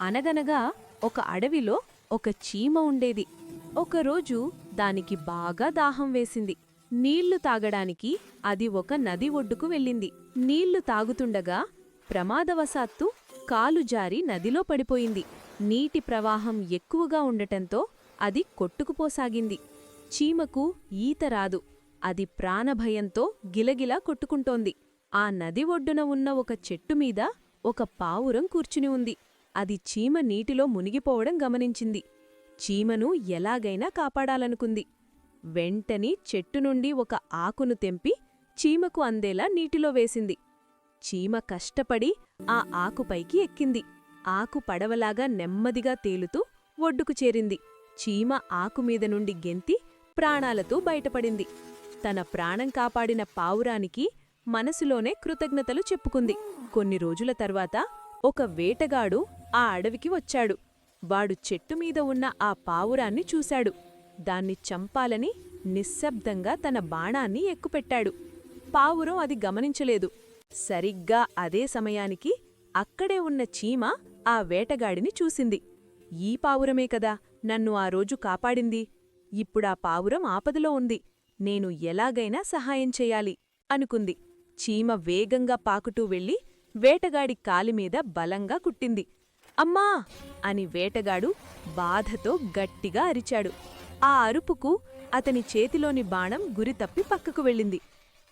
అనగనగా ఒక అడవిలో ఒక చీమ ఉండేది. ఒకరోజు దానికి బాగా దాహం వేసింది. నీళ్లు తాగడానికి అది ఒక నది ఒడ్డుకు వెళ్ళింది. నీళ్లు తాగుతుండగా ప్రమాదవశాత్తు కాలు జారి నదిలో పడిపోయింది. నీటి ప్రవాహం ఎక్కువగా ఉండటంతో అది కొట్టుకుపోసాగింది. చీమకు ఈత రాదు. అది ప్రాణభయంతో గిలగిలా కొట్టుకుంటోంది. ఆ నది ఒడ్డున ఉన్న ఒక చెట్టుమీద ఒక పావురం కూర్చుని ఉంది. అది చీమ నీటిలో మునిగిపోవడం గమనించింది. చీమను ఎలాగైనా కాపాడాలనుకుంది. వెంటనే చెట్టు నుండి ఒక ఆకును తెంపి చీమకు అందేలా నీటిలో వేసింది. చీమ కష్టపడి ఆ ఆకుపైకి ఎక్కింది. ఆకు పడవలాగా నెమ్మదిగా తేలుతూ ఒడ్డుకు చేరింది. చీమ ఆకుమీద నుండి గెంతి ప్రాణాలతో బయటపడింది. తన ప్రాణం కాపాడిన పావురానికి మనసులోనే కృతజ్ఞతలు చెప్పుకుంది. కొన్ని రోజుల తర్వాత ఒక వేటగాడు ఆ అడవికి వచ్చాడు. వాడు చెట్టుమీద ఉన్న ఆ పావురాన్ని చూశాడు. దాన్ని చంపాలని నిశ్శబ్దంగా తన బాణాన్ని ఎక్కుపెట్టాడు. పావురం అది గమనించలేదు. సరిగ్గా అదే సమయానికి అక్కడే ఉన్న చీమ ఆ వేటగాడిని చూసింది. ఈ పావురమే కదా నన్ను ఆ రోజు కాపాడింది. ఇప్పుడా పావురం ఆపదలో ఉంది. నేను ఎలాగైనా సహాయం చెయ్యాలి అనుకుంది. చీమ వేగంగా పాకుతూ వెళ్లి వేటగాడి కాలిమీద బలంగా కుట్టింది. అమ్మా అని వేటగాడు బాధతో గట్టిగా అరిచాడు. ఆ అరుపుకు అతని చేతిలోని బాణం గురితప్పి పక్కకు వెళ్ళింది.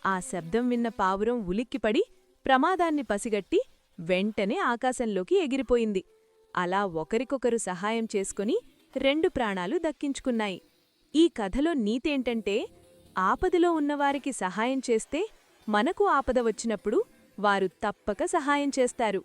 ఆ శబ్దం విన్న పావురం ఉలిక్కిపడి ప్రమాదాన్ని పసిగట్టి వెంటనే ఆకాశంలోకి ఎగిరిపోయింది. అలా ఒకరికొకరు సహాయం చేసుకుని 2 ప్రాణాలు దక్కించుకున్నాయి. ఈ కథలో నీతేంటంటే, ఆపదలో ఉన్నవారికి సహాయం చేస్తే మనకు ఆపద వచ్చినప్పుడు వారు తప్పక సహాయం చేస్తారు.